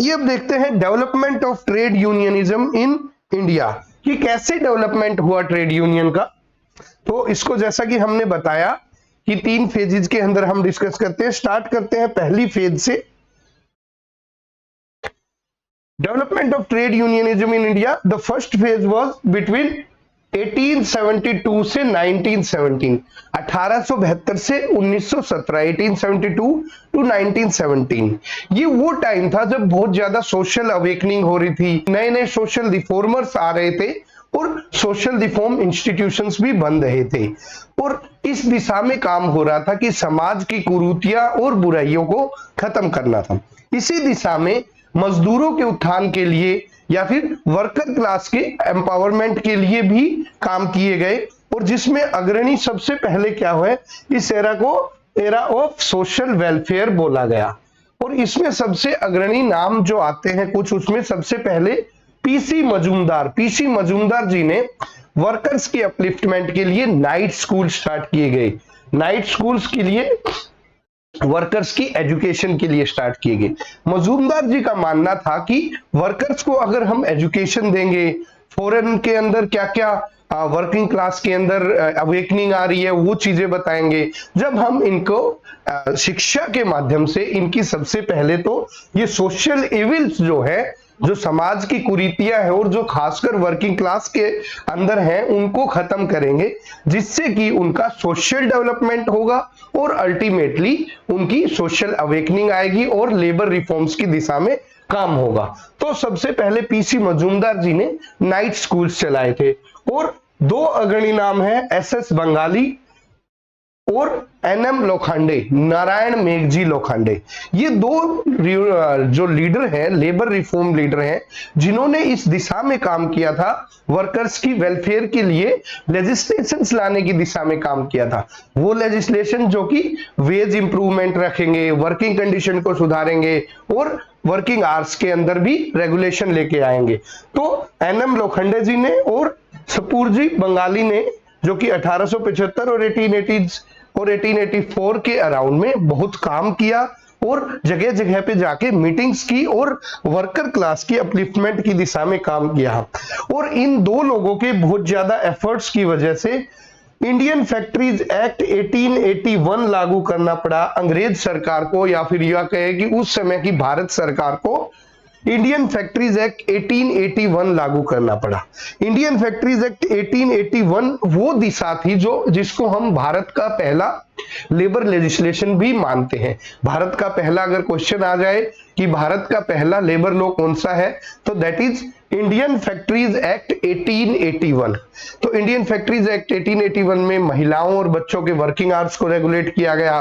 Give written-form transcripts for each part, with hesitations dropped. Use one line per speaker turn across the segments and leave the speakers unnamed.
आइए अब देखते हैं development of trade unionism in India, कि कैसे डेवलपमेंट हुआ ट्रेड यूनियन का। तो इसको जैसा कि हमने बताया कि 3 फेजेस के अंदर हम डिस्कस करते हैं। स्टार्ट करते हैं पहली फेज से, development of trade unionism in India. The first phase was between 1872 से 1917, 1872 से 1917, 1872 टू 1917। ये वो टाइम था जब बहुत ज्यादा सोशल अवेकनिंग हो रही थी, नए नए सोशल रिफॉर्मर्स आ रहे थे और सोशल रिफॉर्म इंस्टीट्यूशंस भी बन रहे थे, और इस दिशा में काम हो रहा था कि समाज की कुरीतियां और बुराइयों को खत्म करना था। इसी दिशा में मजदूरों के उत्थान के लिए या फिर वर्कर क्लास के एम्पावरमेंट के लिए भी काम किए गए, और जिसमें अग्रणी सबसे पहले क्या हुआ, इस एरा को एरा ऑफ सोशल वेलफेयर बोला गया। और इसमें सबसे अग्रणी नाम जो आते हैं कुछ, उसमें सबसे पहले पीसी मजूमदार जी ने वर्कर्स की अपलिफ्टमेंट के लिए नाइट स्कूल स्टार्ट किए गए। नाइट स्कूल्स के लिए वर्कर्स की एजुकेशन के लिए स्टार्ट किए गए। मजूमदार जी का मानना था कि वर्कर्स को अगर हम एजुकेशन देंगे, फॉरेन के अंदर क्या क्या वर्किंग क्लास के अंदर अवेकनिंग आ रही है वो चीजें बताएंगे, जब हम इनको शिक्षा के माध्यम से इनकी सबसे पहले तो ये सोशल इविल्स जो है, जो समाज की कुरीतियां है और जो खासकर वर्किंग क्लास के अंदर हैं, उनको खत्म करेंगे, जिससे कि उनका सोशल डेवलपमेंट होगा और अल्टीमेटली उनकी सोशल अवेकनिंग आएगी और लेबर रिफॉर्म्स की दिशा में काम होगा। तो सबसे पहले पीसी मजूमदार जी ने नाइट स्कूल्स चलाए थे, और 2 अग्रणी नाम है SS बंगाली और NM लोखंडे, नारायण मेघजी लोखंडे। ये 2 जो लीडर हैं, लेबर रिफॉर्म लीडर हैं, जिन्होंने इस दिशा में काम किया था, वर्कर्स की वेलफेयर के लिए लेजिस्लेशंस लाने की दिशा में काम किया था। वो लेजिस्लेशन जो कि वेज इंप्रूवमेंट रखेंगे, वर्किंग कंडीशन को सुधारेंगे और वर्किंग आवर्स के अंदर भी रेगुलेशन लेके आएंगे। तो NM लोखंडे जी ने और सपूरजी बंगाली ने, जो कि 1875 और 1880 और 1884 के अराउंड में बहुत काम किया और जगह जगह पे जाके मीटिंग्स की और वर्कर क्लास की अपलिफ्टमेंट की दिशा में काम किया। और इन 2 लोगों के बहुत ज्यादा एफर्ट्स की वजह से इंडियन फैक्ट्रीज एक्ट 1881 लागू करना पड़ा अंग्रेज सरकार को, या फिर यह कहे कि उस समय की भारत सरकार को इंडियन फैक्ट्रीज एक्ट 1881 लागू करना पड़ा। इंडियन फैक्ट्रीज एक्ट 1881 वो दिशा थी जो जिसको हम भारत का पहला लेबर लेजिस्लेशन भी मानते हैं। भारत का पहला अगर क्वेश्चन आ जाए कि भारत का पहला लेबर लॉ कौन सा है, तो that is Indian factories act 1881। तो इंडियन फैक्ट्रीज एक्ट 1881 में महिलाओं और बच्चों के वर्किंग आवर्स को रेगुलेट किया गया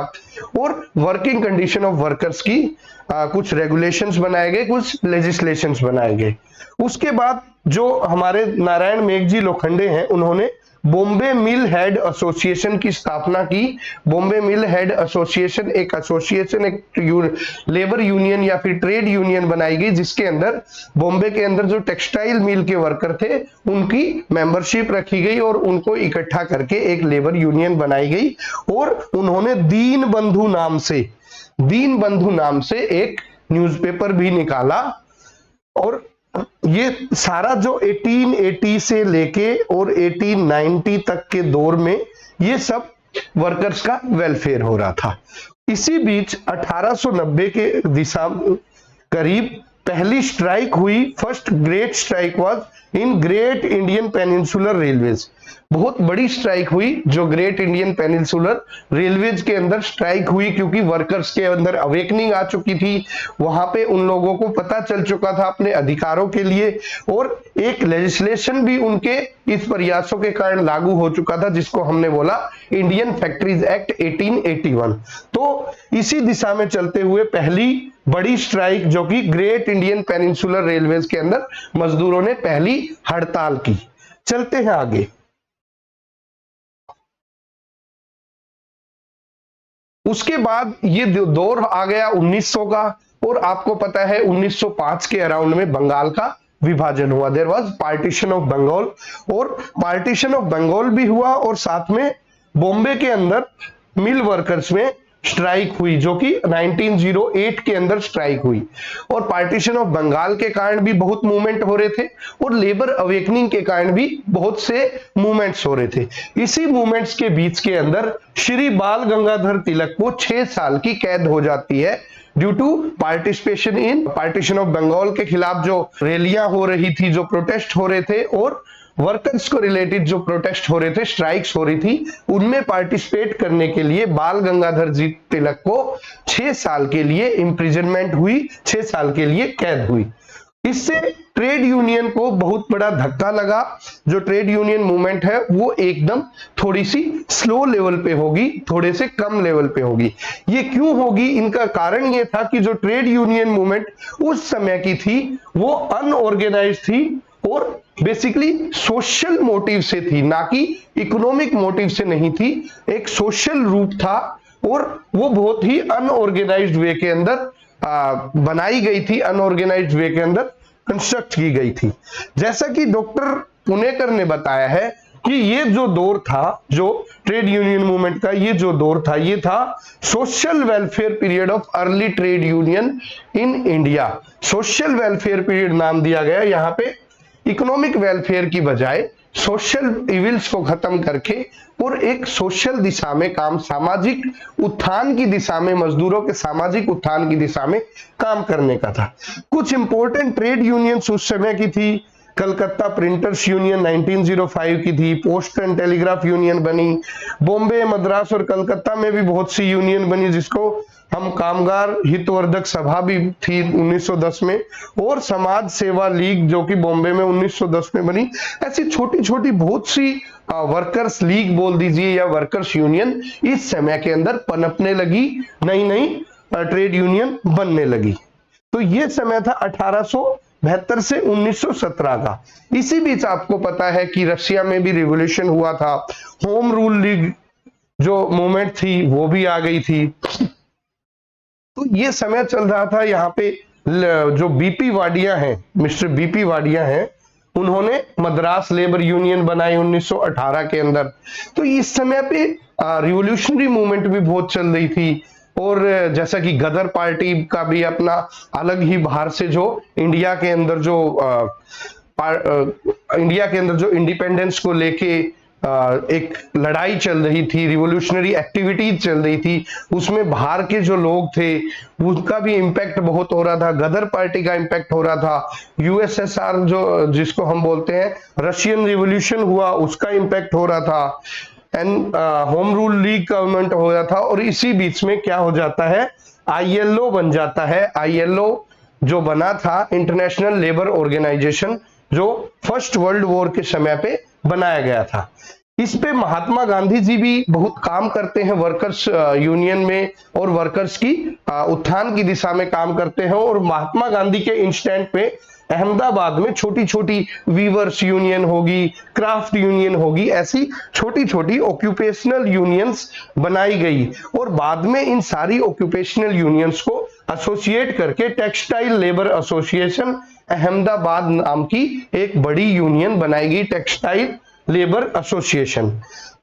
और वर्किंग कंडीशन ऑफ वर्कर्स की कुछ रेगुलेशंस बनाए गए, कुछ लेजिस्लेशंस बनाए गए। उसके बाद जो हमारे नारायण मेघजी लोखंडे हैं, उन्होंने बॉम्बे मिल हेड एसोसिएशन की स्थापना की। बॉम्बे मिल हेड एसोसिएशन एक एसोसिएशन, एक लेबर यूनियन या फिर ट्रेड यूनियन बनाई गई, जिसके अंदर बॉम्बे के अंदर जो टेक्सटाइल मिल के वर्कर थे उनकी मेंबरशिप रखी गई और उनको इकट्ठा करके एक लेबर यूनियन बनाई गई। और उन्होंने दीनबंधु नाम से एक न्यूज़पेपर भी निकाला। और ये सारा जो 1880 से लेके और 1890 तक के दौर में ये सब वर्कर्स का वेलफेयर हो रहा था। इसी बीच 1890 के दिशा करीब पहली स्ट्राइक हुई। First great strike was in great Indian peninsular railways. बहुत बड़ी स्ट्राइक हुई जो ग्रेट इंडियन पेनिनसुलर रेलवेज के अंदर स्ट्राइक हुई, क्योंकि वर्कर्स के अंदर अवेकनिंग आ चुकी थी। वहां पे उन लोगों को पता चल चुका था अपने अधिकारों के लिए, और एक लेजिस्लेशन भी उनके इस प्रयासों के कारण लागू हो चुका था, जिसको हमने बोला इंडियन फैक्ट्रीज एक्ट 1881। तो इसी दिशा में चलते हुए पहली बड़ी स्ट्राइक जो कि ग्रेट इंडियन पेनिनसुलर रेलवेज के अंदर मजदूरों ने पहली हड़ताल की। चलते हैं आगे। उसके बाद ये दौर आ गया 1900 का, और आपको पता है 1905 के अराउंड में बंगाल का विभाजन हुआ। There was partition of Bengal, और पार्टीशन ऑफ बंगाल भी हुआ, और साथ में बॉम्बे के अंदर मिल वर्कर्स में स्ट्राइक हुई, जो कि 1908 के अंदर स्ट्राइक हुई। और पार्टीशन ऑफ बंगाल के कारण भी बहुत मूवमेंट हो रहे थे और लेबर अवेकनिंग के कारण भी बहुत से मूवमेंट्स हो रहे थे। इसी मूवमेंट्स के बीच के अंदर श्री बाल गंगाधर तिलक को 6 साल की कैद हो जाती है due to participation in partition of Bengal के खिलाफ जो रैलियां हो रही थी, जो प्रोटेस्ट हो रहे थे और वर्कर्स को रिलेटेड जो प्रोटेस्ट हो रहे थे, स्ट्राइक्स हो रही थी, उनमें पार्टिसिपेट करने के लिए बाल गंगाधर जी तिलक को 6 साल के लिए इंप्रिजनमेंट हुई, 6 साल के लिए कैद हुई। इससे ट्रेड यूनियन को बहुत बड़ा धक्का लगा। जो ट्रेड यूनियन मूवमेंट है वो एकदम थोड़ी सी स्लो लेवल पे होगी, थोड़े से कम लेवल पे होगी। ये क्यों होगी? इनका कारण ये था कि जो ट्रेड यूनियन मूवमेंट उस समय की थी वो अनऑर्गेनाइज्ड थी और बेसिकली सोशल मोटिव से थी, ना कि इकोनॉमिक मोटिव से नहीं थी। एक सोशल रूप था और वो बहुत ही अनऑर्गेनाइज्ड वे के अंदर बनाई गई थी, अनऑर्गेनाइज्ड वे के अंदर कंस्ट्रक्ट की गई थी। जैसा कि डॉक्टर पुणेकर ने बताया है कि ये जो दौर था, जो ट्रेड यूनियन मूवमेंट का ये जो दौर था, ये था social welfare period of early trade union in India. Social welfare period नाम दिया गया यहाँ पे इकोनॉमिक वेलफेयर की बजाय सोशल इविल्स को खत्म करके और एक सोशल दिशा में काम, सामाजिक उत्थान की दिशा में, मजदूरों के सामाजिक उत्थान की दिशा में काम करने का था। कुछ इंपॉर्टेंट ट्रेड यूनियंस उस समय की थी। कलकत्ता प्रिंटर्स यूनियन 1905 की थी, पोस्ट एंड टेलीग्राफ यूनियन बनी, बॉम्बे, मद्रास और कलकत्ता में भी बहुत सी यूनियन बनी, जिसको हम कामगार हितवर्धक सभा भी थी 1910 में, और समाज सेवा लीग जो कि बॉम्बे में 1910 में बनी। ऐसी छोटी छोटी बहुत सी वर्कर्स लीग बोल दीजिए या वर्कर्स यूनियन इस समय के अंदर पनपने लगी, नई नई ट्रेड यूनियन बनने लगी। तो ये समय था 1872 से 1917 का। इसी बीच आपको पता है कि रशिया में भी रिवॉल्यूशन हुआ था, होम रूल लीग जो मूवमेंट थी वो भी आ गई थी। तो ये समय चल रहा था। यहाँ पे जो बीपी वाडिया हैं, मिस्टर बीपी वाडिया हैं, उन्होंने मद्रास लेबर यूनियन बनाई 1918 के अंदर। तो इस समय पे रिवॉल्यूशनरी मूवमेंट भी बहुत चल रही थी और जैसा कि गदर पार्टी का भी अपना अलग ही बाहर से जो इंडिया के अंदर जो इंडिपेंडेंस को लेके एक लड़ाई चल रही थी, रिवॉल्यूशनरी एक्टिविटीज चल रही थी, उसमें बाहर के जो लोग थे उनका भी इम्पैक्ट बहुत हो रहा था। गदर पार्टी का इम्पैक्ट हो रहा था। यूएसएसआर जो जिसको हम बोलते हैं रशियन रिवॉल्यूशन हुआ, उसका इम्पैक्ट हो रहा था। And home rule league government हो रहा था। और इसी बीच में क्या हो जाता है, आईएलओ बन जाता है। आईएलओ जो बना था इंटरनेशनल लेबर ऑर्गेनाइजेशन, जो फर्स्ट वर्ल्ड वॉर के समय पे बनाया गया था। इस पे महात्मा गांधी जी भी बहुत काम करते हैं वर्कर्स यूनियन में और वर्कर्स की उत्थान की दिशा में काम करते हैं। और महात्मा गांधी के इंस्टेंट पे अहमदाबाद में छोटी छोटी वीवर्स यूनियन होगी, क्राफ्ट यूनियन होगी, ऐसी छोटी छोटी ऑक्यूपेशनल यूनियंस बनाई गई। और बाद में इन सारी ऑक्यूपेशनल यूनियंस को एसोसिएट करके टेक्सटाइल लेबर एसोसिएशन अहमदाबाद नाम की एक बड़ी यूनियन बनाई गई, टेक्सटाइल लेबर एसोसिएशन।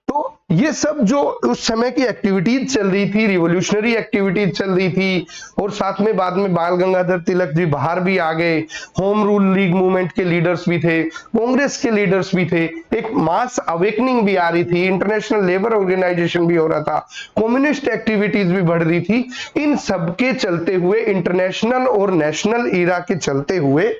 तो ये सब जो उस समय की एक्टिविटीज चल रही थी, रिवॉल्यूशनरी एक्टिविटीज चल रही थी, और साथ में बाद में बाल गंगाधर तिलक जी बाहर भी आ गए। होम रूल लीग मूवमेंट के लीडर्स भी थे, कांग्रेस के लीडर्स भी थे, एक मास अवेकनिंग भी आ रही थी, इंटरनेशनल लेबर ऑर्गेनाइजेशन भी हो रहा था, कम्युनिस्ट एक्टिविटीज भी बढ़ रही थी। इन सबके चलते हुए, इंटरनेशनल और नेशनल ईरा के चलते हुए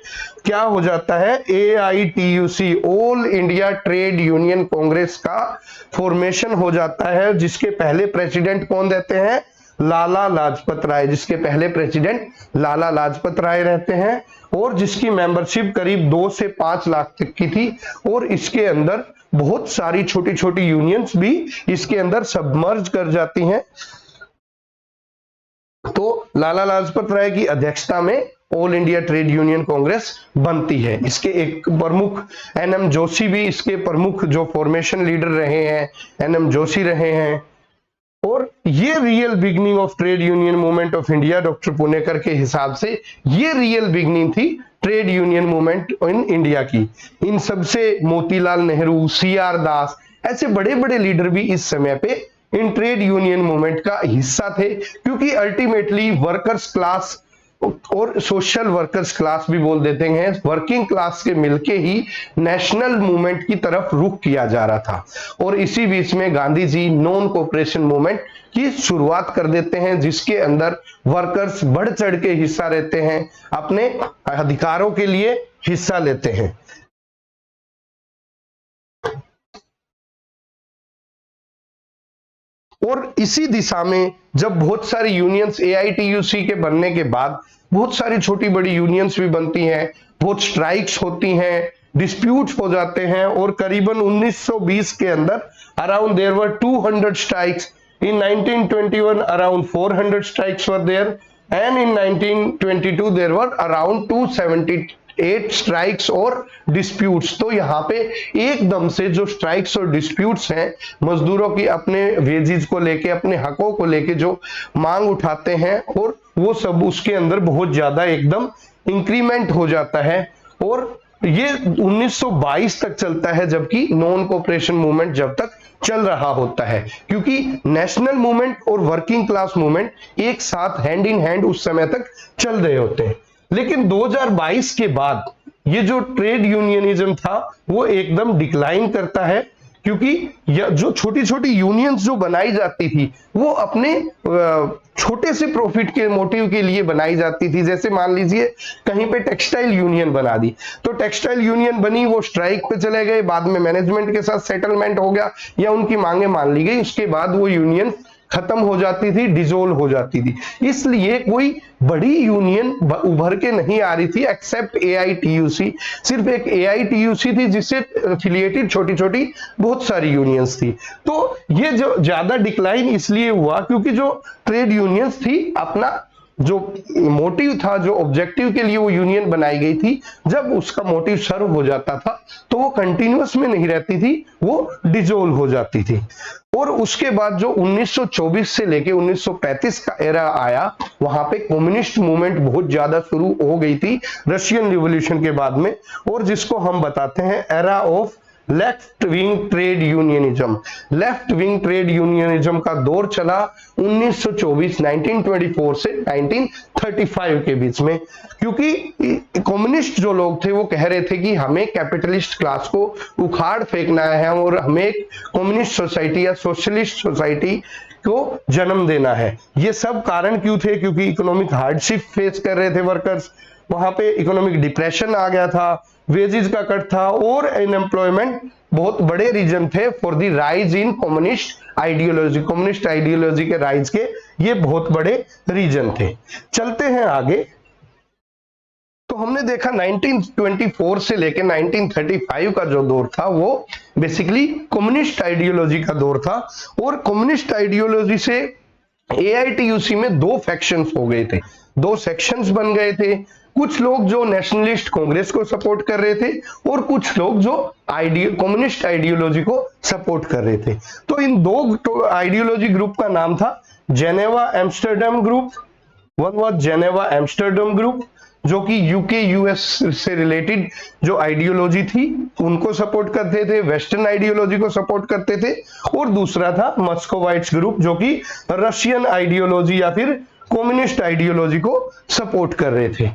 क्या हो जाता है, AITUC all India trade union Congress का फॉर्मेशन हो जाता है, जिसके पहले प्रेसिडेंट कौन रहते हैं, लाला लाजपत राय, जिसके पहले प्रेसिडेंट लाला लाजपत राय रहते हैं, और जिसकी मेंबरशिप करीब 2 से 5 लाख तक की थी। और इसके अंदर बहुत सारी छोटी छोटी यूनियंस भी इसके अंदर सबमर्ज कर जाती हैं। तो लाला लाजपत राय की अध्यक्षता में all India trade union Congress बनती है। इसके एक प्रमुख NM जोशी भी इसके प्रमुख जो फॉर्मेशन लीडर रहे हैं, NM जोशी रहे हैं। और ये real beginning of trade union movement of India, doctor Punekar के हिसाब से ये रियल बिगनिंग थी trade union movement in India की। इन सबसे मोतीलाल नेहरू, CR दास, ऐसे बड़े बड़े लीडर भी इस समय पे इन ट्रेड यूनियन मूवमेंट का हिस्सा थे, क्योंकि अल्टीमेटली वर्कर्स क्लास और सोशल वर्कर्स क्लास भी बोल देते हैं, वर्किंग क्लास के मिलके ही नेशनल मूवमेंट की तरफ रुख किया जा रहा था। और इसी बीच में Gandhi ji non cooperation movement की शुरुआत कर देते हैं, जिसके अंदर वर्कर्स बढ़ चढ़ के हिस्सा लेते हैं, अपने अधिकारों के लिए हिस्सा लेते हैं। और इसी दिशा में जब बहुत सारी यूनियंस एआईटीयूसी के बनने के बाद बहुत सारी छोटी बड़ी यूनियंस भी बनती हैं, बहुत स्ट्राइक्स होती हैं, डिस्प्यूट्स हो जाते हैं, और करीबन 1920 के अंदर around there were 200 strikes, in 1921 around 400 strikes were there, and in 1922 there were around 278 strikes और डिस्प्यूट्स। तो यहाँ पे एकदम से जो स्ट्राइक्स और डिस्प्यूट्स हैं, मजदूरों की अपने वेजेस को लेके, अपने हकों को लेके जो मांग उठाते हैं, और वो सब उसके अंदर बहुत ज्यादा एकदम इंक्रीमेंट हो जाता है। और ये 1922 तक चलता है, जबकि नॉन कोऑपरेशन मूवमेंट जब तक चल रहा होता है, क्योंकि नेशनल मूवमेंट और वर्किंग क्लास मूवमेंट एक साथ हैंड इन हैंड उस समय तक चल रहे होते हैं। लेकिन 2022 के बाद ये जो ट्रेड यूनियनिज्म था वो एकदम डिक्लाइन करता है, क्योंकि जो छोटी छोटी यूनियंस जो बनाई जाती थी वो अपने छोटे से प्रॉफिट के मोटिव के लिए बनाई जाती थी। जैसे मान लीजिए कहीं पे टेक्सटाइल यूनियन बना दी, तो टेक्सटाइल यूनियन बनी, वो स्ट्राइक पे चले गए, बाद में मैनेजमेंट के साथ सेटलमेंट हो गया या उनकी मांगे मान ली गई, उसके बाद वो यूनियन खत्म हो जाती थी, डिसोल्व हो जाती थी। इसलिए कोई बड़ी यूनियन उभर के नहीं आ रही थी एक्सेप्ट एआईटीयूसी। सिर्फ एक एआईटीयूसी थी जिससे एफिलिएटेड छोटी छोटी बहुत सारी यूनियंस थी। तो ये जो ज्यादा डिक्लाइन इसलिए हुआ क्योंकि जो ट्रेड यूनियंस थी अपना जो मोटिव था, जो ऑब्जेक्टिव के लिए वो यूनियन बनाई गई थी, जब उसका मोटिव सर्व हो जाता था तो वो कंटिन्यूअस में नहीं रहती थी, वो डिसोल्व हो जाती थी। और उसके बाद जो 1924 से लेके 1935 का एरा आया, वहां पे कम्युनिस्ट मूवमेंट बहुत ज्यादा शुरू हो गई थी रशियन रिवॉल्यूशन के बाद में, और जिसको हम बताते हैं era of left wing trade unionism. Left wing trade unionism का दौर चला 1924 से 1935 के बीच में, क्योंकि कम्युनिस्ट जो लोग थे वो कह रहे थे कि हमें कैपिटलिस्ट क्लास को उखाड़ फेंकना है और हमें एक कम्युनिस्ट सोसाइटी या सोशलिस्ट सोसाइटी को जन्म देना है। ये सब कारण क्यों थे? क्योंकि इकोनॉमिक हार्डशिप फेस कर रहे थे वर्कर्स, वहां पे इकोनॉमिक डिप्रेशन आ गया था, वेजेस का कट था, और अनएम्प्लॉयमेंट बहुत बड़े रीजन थे for the rise in communist ideology. Communist ideology के राइज के ये बहुत बड़े रीजन थे। चलते हैं आगे। तो हमने देखा 1924 से लेकर 1935 का जो दौर था वो बेसिकली कम्युनिस्ट आइडियोलॉजी का दौर था, और कम्युनिस्ट आइडियोलॉजी से एआईटीयूसी में दो फैक्शंस हो गए थे, दो सेक्शंस बन गए थे। कुछ लोग जो नेशनलिस्ट कांग्रेस को सपोर्ट कर रहे थे और कुछ लोग जो कम्युनिस्ट आइडियोलॉजी को सपोर्ट कर रहे थे। तो इन दो आइडियोलॉजी ग्रुप का नाम था Geneva Amsterdam group. One was Geneva Amsterdam group, जो कि यूके यूएस से रिलेटेड जो आइडियोलॉजी थी उनको सपोर्ट करते थे, वेस्टर्न आइडियोलॉजी को सपोर्ट करते थे। और दूसरा था मस्कोवाइट्स ग्रुप, जो कि रशियन आइडियोलॉजी या फिर कम्युनिस्ट आइडियोलॉजी को सपोर्ट कर रहे थे।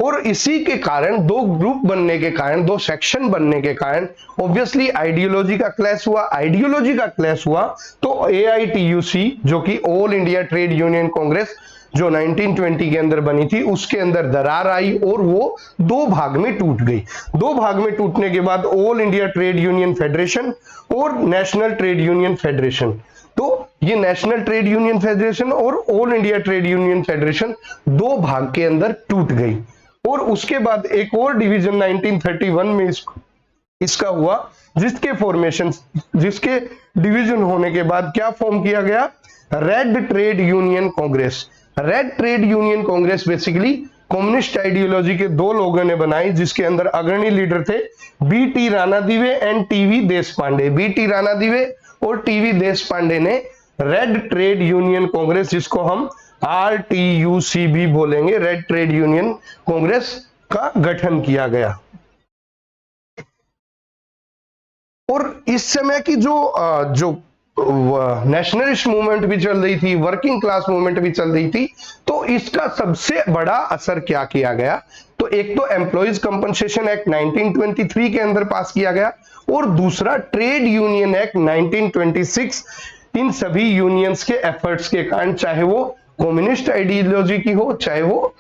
और इसी के कारण दो ग्रुप बनने के कारण, दो सेक्शन बनने के कारण ऑब्वियसली आइडियोलॉजी का क्लैश हुआ। आइडियोलॉजी का क्लैश हुआ तो एआईटीयूसी, जो कि all India trade union Congress जो 1920 के अंदर बनी थी, उसके अंदर दरार आई और वो दो भाग में टूट गई। दो भाग में टूटने के बाद all India trade union federation और नेशनल ट्रेड यूनियन फेडरेशन, तो ये नेशनल ट्रेड यूनियन फेडरेशन और all India trade union federation दो भाग के अंदर टूट गई। और उसके बाद एक और डिवीजन 1931 में इसका हुआ, जिसके डिवीजन होने के बाद क्या फॉर्म किया गया? Red trade union Congress. Red trade union Congress basically communist ideology के दो लोगों ने बनाई, जिसके अंदर अग्रणी लीडर थे बीटी राणा दिवे एंड टीवी देश पांडे। बीटी राणा दिवे और टीवी देश पांडे ने रेड ट्रेड यूनियन कांग्रेस, जिसको हम आरटीयूसी भी बोलेंगे, रेड ट्रेड यूनियन कांग्रेस का गठन किया गया। और इस समय की जो नेशनलिस्ट मूवमेंट भी चल रही थी, वर्किंग क्लास मूवमेंट भी चल रही थी। तो इसका सबसे बड़ा असर क्या किया गया, तो एक तो एम्प्लॉइज कंपनसेशन एक्ट 1923 के अंदर पास किया गया, और दूसरा ट्रेड यूनियन एक्ट 1926। इन सभी यूनियंस के एफर्ट्स के कारण, चाहे वो कम्युनिस्ट आइडियोलॉजी की हो, चाहे वो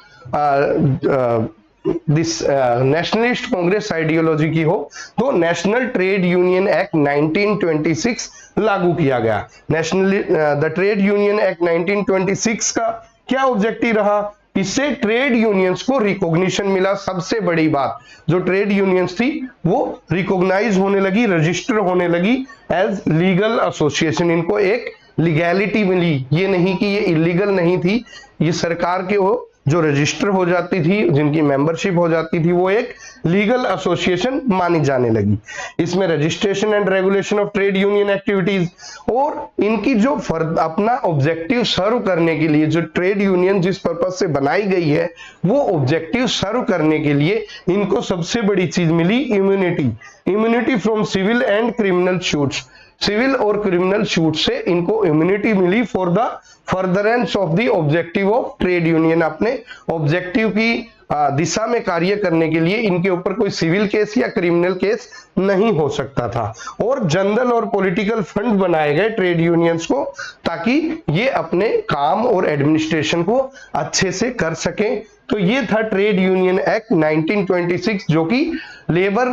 नेशनलिस्ट कांग्रेस आइडियोलॉजी की हो, तो नेशनल ट्रेड यूनियन एक्ट 1926 लागू किया गया। द ट्रेड यूनियन एक्ट 1926 का क्या ऑब्जेक्टिव रहा, इससे ट्रेड यूनियंस को रिकॉग्निशन मिला। सबसे बड़ी बात, जो ट्रेड यूनियंस थी वो रिकॉग्नाइज होने लगी, रजिस्टर होने लगी एज लीगल एसोसिएशन। इनको एक लीगैलिटी मिली, ये नहीं कि ये इलीगल नहीं थी, ये सरकार के हो जो रजिस्टर हो जाती थी, जिनकी मेंबरशिप हो जाती थी, वो एक लीगल एसोसिएशन मानी जाने लगी। इसमें registration and regulation of trade union activities, और इनकी जो अपना ऑब्जेक्टिव सर्व करने के लिए, जो ट्रेड यूनियन जिस पर्पज से बनाई गई है, वो ऑब्जेक्टिव सर्व करने के लिए इनको सबसे बड़ी चीज मिली immunity from civil and criminal suits. Civil और क्रिमिनल शूट से इनको इम्यूनिटी मिली for the furtherance of the objective of trade union. अपने ऑब्जेक्टिव की दिशा में कार्य करने के लिए इनके ऊपर कोई सिविल केस या क्रिमिनल केस नहीं हो सकता था। और जनरल और पॉलिटिकल फंड बनाए गए ट्रेड यूनियंस को, ताकि ये अपने काम और एडमिनिस्ट्रेशन को अच्छे से कर सकें। तो ये था ट्रेड यूनियन एक्ट 1926, जो कि लेबर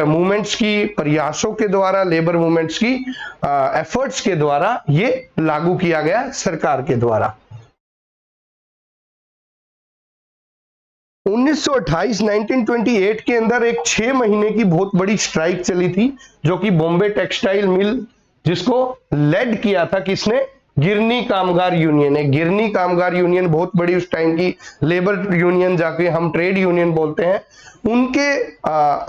मूवमेंट्स की प्रयासों के द्वारा, लेबर मूवमेंट्स की एफर्ट्स के द्वारा ये लागू किया गया सरकार के द्वारा। 1928 के अंदर एक 6 महीने की बहुत बड़ी स्ट्राइक चली थी, जो कि बॉम्बे टेक्सटाइल मिल, जिसको लेड किया था किसने, गिरनी कामगार यूनियन है। गिरनी कामगार यूनियन बहुत बड़ी उस टाइम की लेबर यूनियन, जाके हम ट्रेड यूनियन बोलते हैं। उनके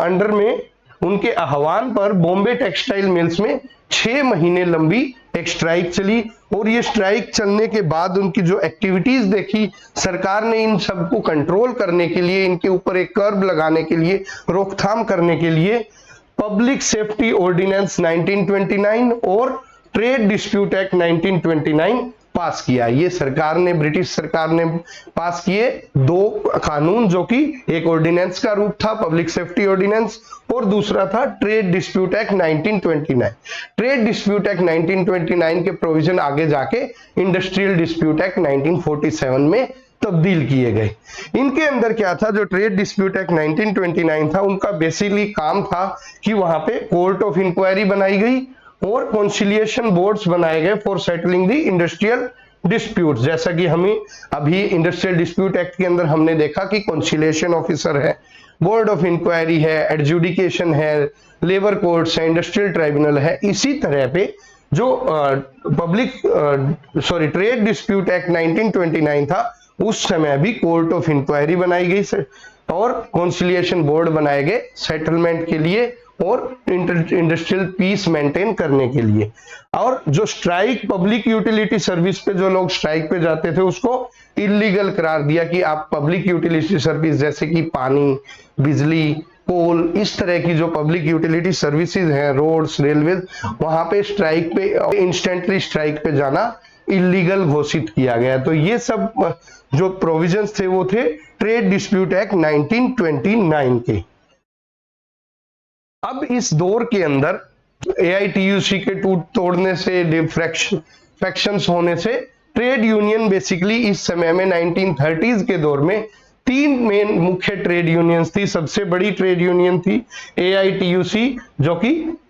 अंडर में, उनके आह्वान पर बॉम्बे टेक्सटाइल मिल्स में 6 महीने लंबी एक स्ट्राइक चली। और ये स्ट्राइक चलने के बाद उनकी जो एक्टिविटीज देखी सरकार ने, इन सबको कंट्रोल करने के लिए, इनके ऊपर एक कर्ब लगाने के लिए, रोकथाम करने के लिए पब्लिक सेफ्टी ऑर्डिनेंस 1929 और ट्रेड डिस्प्यूट एक्ट 1929 पास किया। ये सरकार ने, ब्रिटिश सरकार ने पास किए 2 कानून, जो कि एक ऑर्डिनेंस का रूप था, पब्लिक सेफ्टी ऑर्डिनेंस, और दूसरा था trade dispute act 1929। Trade dispute act 1929 के प्रोविजन आगे जाके इंडस्ट्रियल डिस्प्यूट एक्ट 1947 में तब्दील किए गए। इनके अंदर क्या था, जो ट्रेड डिस्प्यूट एक्ट 1929 था, उनका बेसिकली काम था कि वहां पे कोर्ट ऑफ इंक्वायरी बनाई गई और कॉन्सिलिएशन बोर्ड्स बनाए गए for settling the industrial dispute. जैसा कि हमें अभी इंडस्ट्रियल डिस्प्यूट एक्ट के अंदर हमने देखा कि कॉन्सिलिएशन ऑफिसर है, बोर्ड ऑफ इंक्वायरी है, एडजुडिकेशन है, लेबर कोर्ट्स है, इंडस्ट्रियल ट्राइब्यूनल है। इसी तरह पे जो ट्रेड डिस्प्यूट एक्ट 1929 था, उस समय भी कोर्ट ऑफ इंक्वायरी बनाई गई और कॉन्सिलिएशन बोर्ड बनाए गए सेटलमेंट के लिए और इंडस्ट्रियल पीस मेंटेन करने के लिए। और जो स्ट्राइक, पब्लिक यूटिलिटी सर्विस पे जो लोग स्ट्राइक पे जाते थे, उसको इलीगल करार दिया कि आप पब्लिक यूटिलिटी सर्विस, जैसे कि पानी, बिजली, कोल, इस तरह की जो पब्लिक यूटिलिटी सर्विसेज हैं, रोड्स, रेलवे, वहां पे स्ट्राइक पे, इंस्टेंटली स्ट्राइक पे जाना इलीगल घोषित किया गया। तो ये सब जो प्रोविजंस थे वो थे ट्रेड डिस्प्यूट एक्ट 1929 के। अब इस दौर के अंदर AITUC के तोड़ने से, फ्रैक्शंस होने से, ट्रेड यूनियन बेसिकली इस समय में 1930s के दौर में 3 मेन मुख्य ट्रेड यूनियंस थी। सबसे बड़ी ट्रेड यूनियन थी AITUC,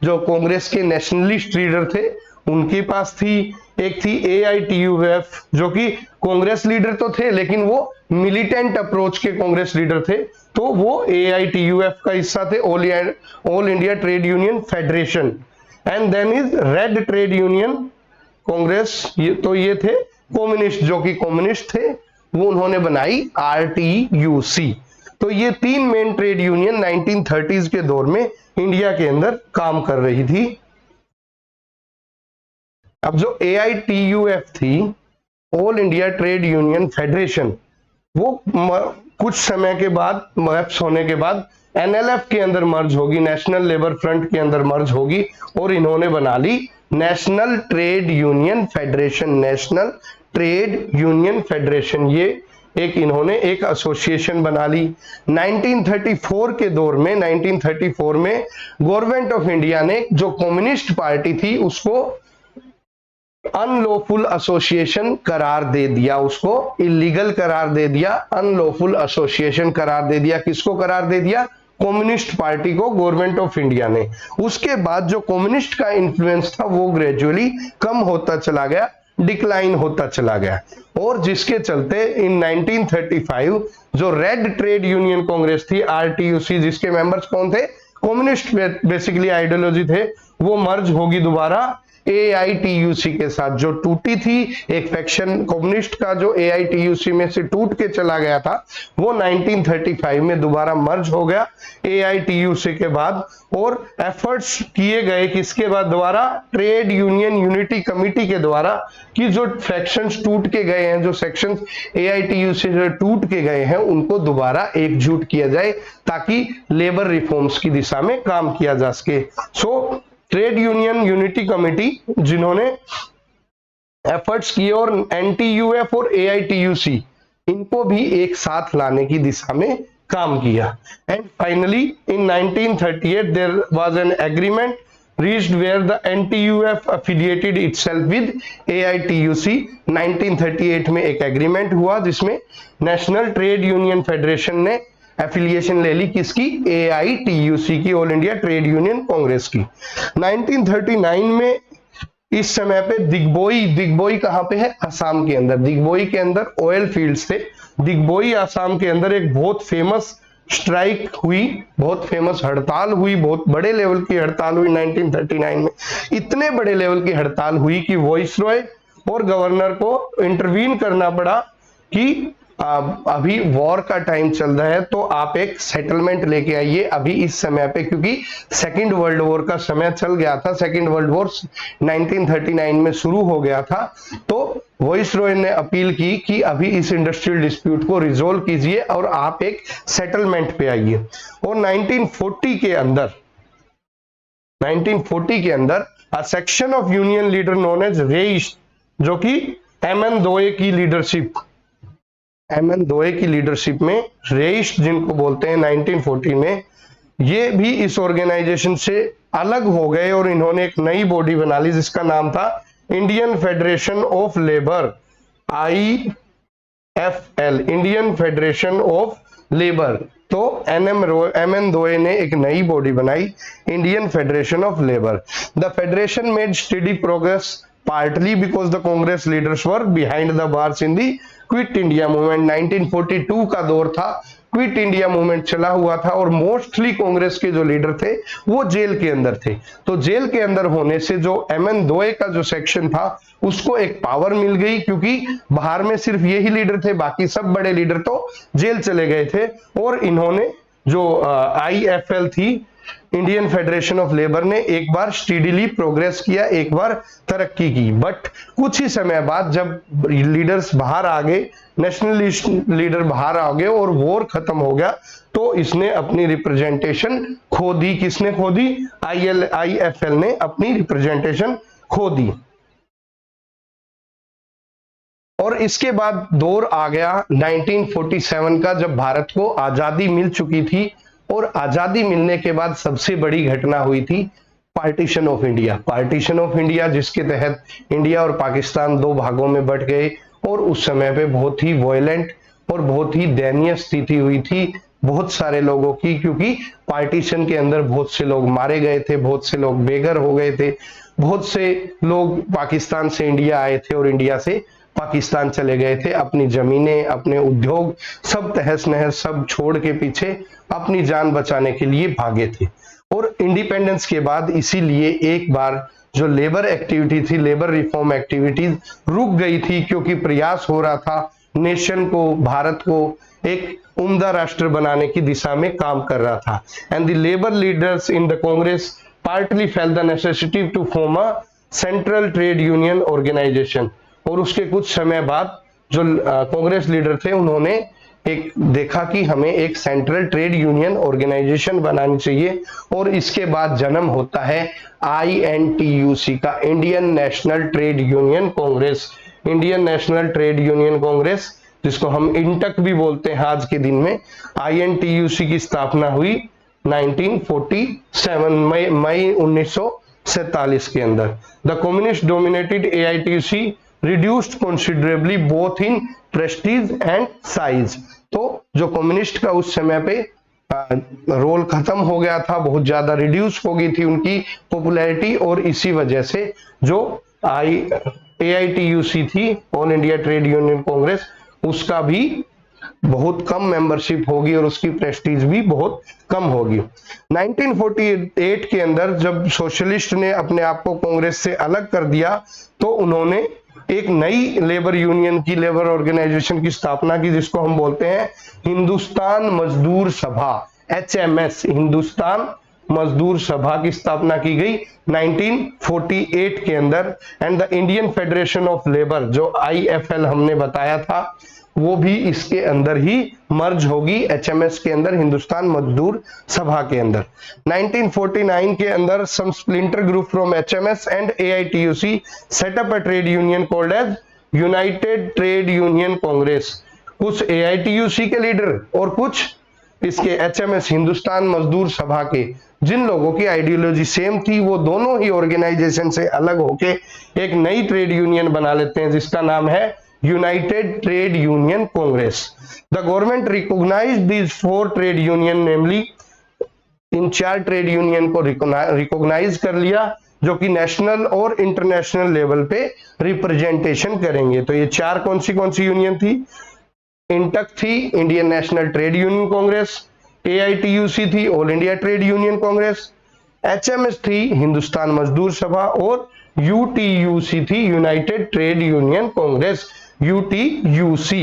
जो कांग्रेस के नेशनलिस्ट लीडर थे उनके पास थी। एक थी AITUF, जो कि कांग्रेस लीडर तो थे लेकिन वो मिलिटेंट अप्रोच के कांग्रेस लीडर थे, तो वो AITUF का हिस्सा थे, all India trade union federation. And then is red trade union congress, ये थे कम्युनिस्ट, जो कि कम्युनिस्ट थे, वो उन्होंने बनाई RTUC। तो ये 3 मेन ट्रेड यूनियन 1930s के दौर में इंडिया के अंदर काम कर रही थी। अब जो AITUF थी, all India trade union federation, वो कुछ समय के बाद, मैप्स होने के बाद NLF के अंदर मर्ज होगी, नेशनल लेबर फ्रंट के अंदर मर्ज होगी, और इन्होंने बना ली national trade union federation, national trade union federation, ये एक इन्होंने एक एसोसिएशन बना ली। 1934 के दौर में, 1934 में गवर्नमेंट ऑफ इंडिया ने जो कम्युनिस्ट पार्टी थी उसको अनलॉफुल एसोसिएशन करार दे दिया, उसको इलीगल करार दे दिया, अनलॉफुल एसोसिएशन करार दे दिया। किसको करार दे दिया? कम्युनिस्ट पार्टी को, गवर्नमेंट ऑफ इंडिया ने। उसके बाद जो कम्युनिस्ट का इन्फ्लुएंस था वो ग्रेजुअली कम होता चला गया, डिक्लाइन होता चला गया, और जिसके चलते इन 1935 जो रेड ट्रेड यूनियन कांग्रेस थी, आरटीयूसी, जिसके मेंबर्स कौन थे? कम्युनिस्ट बेसिकली आइडियोलॉजी थे, वो मर्ज होगी दोबारा एआईटीयूसी के साथ। जो टूटी थी, एक फैक्शन कम्युनिस्ट का जो एआईटीयूसी में से टूट के चला गया था, वो 1935 में दोबारा मर्ज हो गया एआईटीयूसी के बाद। और एफर्ट्स किए गए किसके बाद? दोबारा ट्रेड यूनियन यूनिटी कमिटी के द्वारा, कि जो फैक्शंस टूट के गए हैं, जो सेक्शंस एआईटीयूसी से टूट के गए हैं, उनको दोबारा एकजुट किया जाए ताकि लेबर रिफॉर्म्स की दिशा में काम किया जा सके। So trade union unity committee जिन्होंने एफर्ट्स किए, और एनटीयूएफ और एआईटीयूसी, इनको भी एक साथ लाने की दिशा में काम किया। And finally in 1938 there was an agreement reached where the NTUF affiliated itself with AITUC। 1938 में एक एग्रीमेंट हुआ जिसमें नेशनल ट्रेड यूनियन फेडरेशन ने एफिलिएशन ले ली, किसकी? AITUC की, all India trade union Congress की। 1939 में इस समय पे दिग्बोई कहां पे है? असम के अंदर। दिग्बोई के अंदर ऑयल फील्ड्स थे। दिग्बोई असम के अंदर एक बहुत फेमस स्ट्राइक हुई, बहुत फेमस हड़ताल हुई, बहुत बड़े लेवल की हड़ताल हुई 1939 में। इतने बड़े लेवल की हड़ताल हुई कि वॉइसरॉय और गवर्नर को इंटरवीन करना पड़ा कि अभी वॉर का टाइम चल रहा है, तो आप एक सेटलमेंट लेके आइए अभी इस समय पे, क्योंकि सेकेंड वर्ल्ड वॉर का समय चल गया था। सेकेंड वर्ल्ड वॉर 1939 में शुरू हो गया था। तो वॉइसरॉय ने अपील की कि अभी इस इंडस्ट्रियल डिस्प्यूट को रिजोल्व कीजिए और आप एक सेटलमेंट पे आइए। और 1940 के अंदर a section of union leader known as Royist, जो कि एमएन दोए की लीडरशिप में, रेइस्ट जिनको बोलते हैं, 1940 में ये भी इस ऑर्गेनाइजेशन से अलग हो गए और इन्होंने एक नई बॉडी बना ली जिसका नाम था Indian federation of labour, IFL, Indian federation of labour. तो एमएन दोए ने एक नई बॉडी बनाई, Indian federation of labour. The federation made study progress partly because the Congress leaders were behind the bars in the quit India movement. 1942 का दौर था, quit India movement चला हुआ था और मोस्टली कांग्रेस के जो लीडर थे वो जेल के अंदर थे। तो जेल के अंदर होने से जो एमएन दोए का जो सेक्शन था उसको एक पावर मिल गई, क्योंकि बाहर में सिर्फ यही लीडर थे, बाकी सब बड़े लीडर तो जेल चले गए थे। और इन्होंने जो IFL थी, इंडियन फेडरेशन ऑफ लेबर ने एक बार स्टीडीली प्रोग्रेस किया, एक बार तरक्की की। बट कुछ ही समय बाद जब लीडर्स बाहर आ गए, नेशनलिस्ट लीडर बाहर आ गए और वॉर खत्म हो गया, तो इसने अपनी रिप्रेजेंटेशन खो दी। किसने खो दी? IFL ने अपनी रिप्रेजेंटेशन खो दी। और इसके बाद दौर आ गया 1947 का, जब भारत को आजादी मिल चुकी थी। और आजादी मिलने के बाद सबसे बड़ी घटना हुई थी partition of India. Partition of India जिसके तहत इंडिया और पाकिस्तान दो भागों में बंट गए, और उस समय पे बहुत ही वॉयलेंट और बहुत ही दयनीय स्थिति हुई थी बहुत सारे लोगों की, क्योंकि पार्टीशन के अंदर बहुत से लोग मारे गए थे, बहुत से लोग बेघर हो गए थे, बहुत से लोग पाकिस्तान से इंडिया आए थे और इंडिया से पाकिस्तान चले गए थे। अपनी जमीनें, अपने उद्योग सब तहस नहस सब छोड़ के पीछे अपनी जान बचाने के लिए भागे थे। और इंडिपेंडेंस के बाद इसीलिए एक बार जो लेबर एक्टिविटी थी, लेबर रिफॉर्म एक्टिविटीज रुक गई थी, क्योंकि प्रयास हो रहा था नेशन को, भारत को एक उम्दा राष्ट्र बनाने की दिशा में काम कर रहा था। And the labour leaders in the Congress partly felt the necessity to form a central trade union organisation. और उसके कुछ समय बाद जो कांग्रेस लीडर थे उन्होंने एक देखा कि हमें एक सेंट्रल ट्रेड यूनियन ऑर्गेनाइजेशन बनानी चाहिए और इसके बाद जन्म होता है INTUC का, Indian national trade union Congress. Indian national trade union Congress, जिसको हम इंटक भी बोलते हैं आज के दिन में, INTUC की स्थापना हुई 1947 मई 1947 के अंदर। The communist dominated AITUC reduced considerably both in Prestige and size. तो जो कम्युनिस्ट का उस समय पे रोल खत्म हो गया था, बहुत ज्यादा रिड्यूस हो गई थी उनकी पॉपुलैरिटी, और इसी वजह से जो AITUC थी, all India trade union Congress, उसका भी बहुत कम मेंबरशिप होगी और उसकी प्रेस्टीज भी बहुत कम होगी। 1948 के अंदर जब सोशलिस्ट ने अपने आप को कांग्रेस से अलग कर दिया, तो उन्होंने एक नई लेबर यूनियन की, लेबर ऑर्गेनाइजेशन की स्थापना की, जिसको हम बोलते हैं हिंदुस्तान मजदूर सभा, HMS, हिंदुस्तान मजदूर सभा की स्थापना की गई 1948 के अंदर। And the Indian federation of labour, जो IFL हमने बताया था, वो भी इसके अंदर ही मर्ज होगी, HMS के अंदर, हिंदुस्तान मजदूर सभा के अंदर। 1949 के अंदर some splinter group from HMS and AITUC set up a trade union called as United trade union Congress. कुछ AITUC के लीडर और कुछ इसके HMS, हिंदुस्तान मजदूर सभा के, जिन लोगों की आइडियोलॉजी सेम थी, वो दोनों ही ऑर्गेनाइजेशन से अलग होके एक नई ट्रेड यूनियन बना लेते हैं, जिसका नाम है united trade union congress. The government recognise these 4 trade union, namely इन 4 ट्रेड यूनियन को रिकॉग्नाइज कर लिया, जो कि नेशनल और इंटरनेशनल लेवल पे रिप्रेजेंटेशन करेंगे। तो ये 4 कौन सी यूनियन थी? इंटक थी, Indian national trade union Congress, AITUC थी, all India trade union Congress, HMS थी, हिंदुस्तान मजदूर सभा, और UTUC थी, United trade union Congress, UTUC।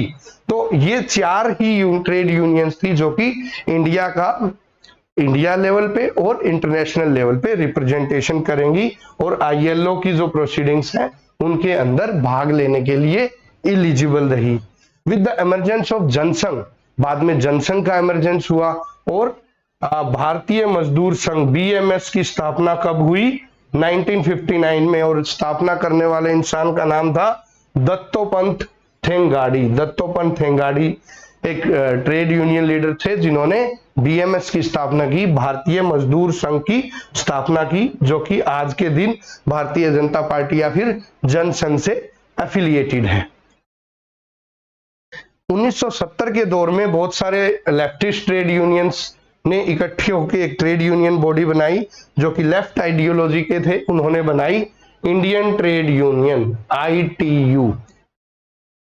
तो ये 4 ही ट्रेड यूनियंस थी जो कि इंडिया लेवल पे और इंटरनेशनल लेवल पे रिप्रेजेंटेशन करेंगी, और ILO की जो प्रोसीडिंग्स हैं उनके अंदर भाग लेने के लिए एलिजिबल रही। With the emergence of Jan Sangh, बाद में जनसंघ का इमरजेंस हुआ, और भारतीय मजदूर संघ BMS की स्थापना कब हुई? 1959 में, और स्थापना करने वाले इंसान का नाम था दत्तोपंत ठेंगाड़ी। दत्तोपंत ठेंगाड़ी एक ट्रेड यूनियन लीडर थे जिन्होंने BMS की स्थापना की, भारतीय मजदूर संघ की स्थापना की, जो कि आज के दिन भारतीय जनता पार्टी या फिर जनसंघ से एफिलिएटेड है। 1970 के दौर में बहुत सारे लेफ्टिस्ट ट्रेड यूनियंस ने इकट्ठे होकर एक ट्रेड यूनियन बॉडी बनाई, जो कि लेफ्ट आइडियोलॉजी के थे। उन्होंने बनाई Indian trade union, ITU,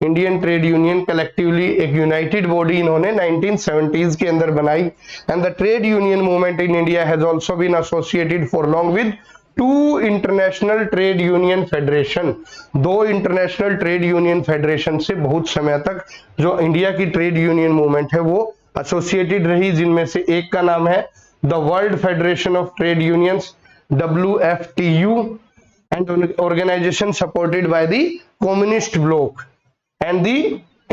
Indian trade union. Collectively एक यूनाइटेड बॉडी इन्होंने 1970s के अंदर बनाई। And the trade union movement in India has also been associated for long with 2 international trade union federation. 2 international trade union federation से बहुत समय तक जो इंडिया की ट्रेड यूनियन मूवमेंट है वो एसोसिएटेड रही, जिनमें से एक का नाम है the world federation of trade unions, WFTU, and organisation supported by the communist bloc, and the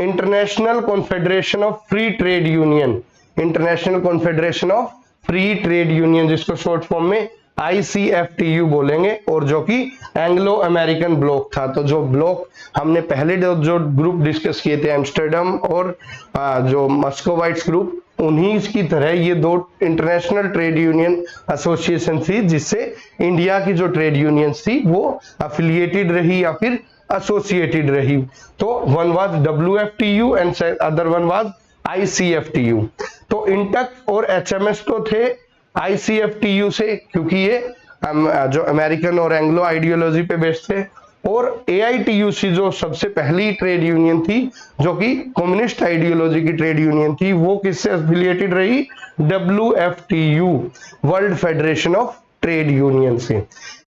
international confederation of free trade union, international confederation of free trade union, जिसको शॉर्ट फॉर्म में ICFTU बोलेंगे, और जो कि Anglo American block था। तो जो block हमने पहले जो ग्रुप डिस्कस किए थे, एम्स्टर्डम और जो मस्कोवाइट्स ग्रुप, उन्हीं की तरह ये 2 इंटरनेशनल ट्रेड यूनियन एसोसिएशन थी, जिससे इंडिया की जो ट्रेड यूनियंस थी वो अफिलिएटेड रही या फिर एसोसिएटेड रही। तो one was WFTU and other one was ICFTU। तो इंटक और HMS तो थे ICFTU से, क्योंकि ये जो अमेरिकन और एंग्लो आइडियोलॉजी पे बेस्ड थे, और AITUC जो सबसे पहली ट्रेड यूनियन थी जो कि कम्युनिस्ट आइडियोलॉजी की ट्रेड यूनियन थी, वो किससे एफिलिएटेड रही? WFTU, world federation of trade union से।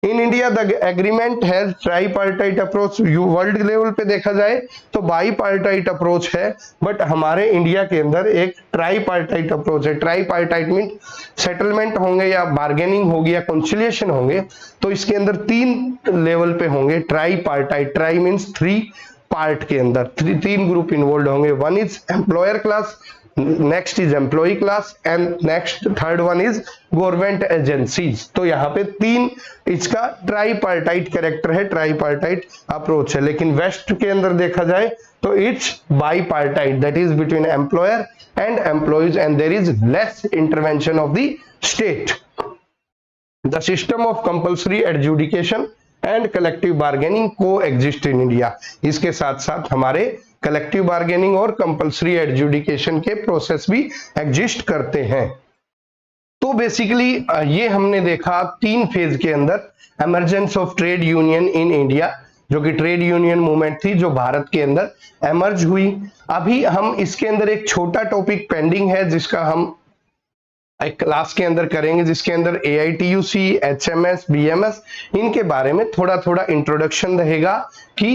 In India the agreement has tripartite approach. World level पे देखा जाए तो बाईपार्टाइट अप्रोच है, बट हमारे इंडिया के अंदर एक ट्राईपार्टाइट अप्रोच है। ट्राईपार्टाइट मीन सेटलमेंट होंगे या बार्गेनिंग होगी या कंसिलिएशन होंगे, तो इसके अंदर 3 लेवल पे होंगे ट्राईपार्टाइट। ट्राई मीन्स 3, पार्ट के अंदर तीन ग्रुप इन्वॉल्व होंगे। One is employer class, next is employ class and next third one is government agencies. तो यहाँ पे तीन इसका ट्राईपार्टाइट कैरेक्टर है, ट्राईपार्टाइट अप्रोच है। लेकिन वेस्ट के अंदर देखा जाए तो it's bipartite, that is between employer and employees and there is less intervention of the state. The system of compulsory adjudication and collective bargaining coexist in India. इसके साथ साथ हमारे कलेक्टिव बार्गेनिंग और कंपल्सरी एडजुडिकेशन के process भी exist करते हैं। तो बेसिकली ये हमने देखा तीन फेज के अंदर emergence of trade union in India, जो कि ट्रेड यूनियन मूवमेंट थी जो भारत के अंदर एमर्ज हुई। अभी हम इसके अंदर एक छोटा टॉपिक पेंडिंग है जिसका हम एक क्लास के अंदर करेंगे, जिसके अंदर AITUC, HMS, BMS इनके बारे में थोड़ा थोड़ा इंट्रोडक्शन रहेगा कि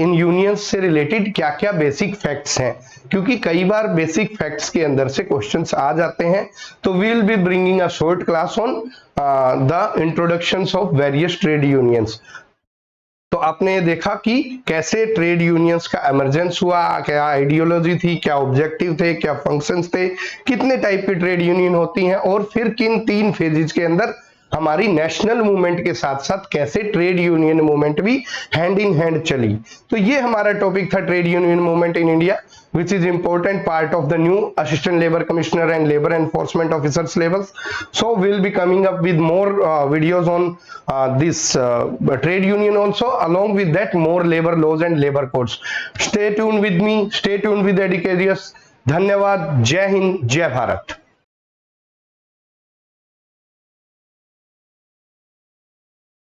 इन यूनियंस से रिलेटेड क्या क्या बेसिक फैक्ट्स हैं, क्योंकि कई बार बेसिक फैक्ट्स के अंदर से क्वेश्चंस आ जाते हैं। तो we will be bringing a short class on the introductions of various trade unions. तो आपने देखा कि कैसे ट्रेड यूनियंस का एमर्जेंस हुआ, क्या आइडियोलॉजी थी, क्या ऑब्जेक्टिव थे, क्या फंक्शंस थे, कितने टाइप की ट्रेड यूनियन होती हैं, और फिर किन तीन फेजेज के अंदर हमारी नेशनल मूवमेंट के साथ साथ कैसे ट्रेड यूनियन मूवमेंट भी हैंड इन हैंड चली। तो ये हमारा टॉपिक था trade union movement in India, which is important part of the new assistant labor commissioner and labor enforcement officers levels. So we'll be coming up with more videos on this trade union also, along with that more labor laws and labor codes. Stay tuned with me, stay tuned with Educarius. धन्यवाद, जय हिंद, जय भारत।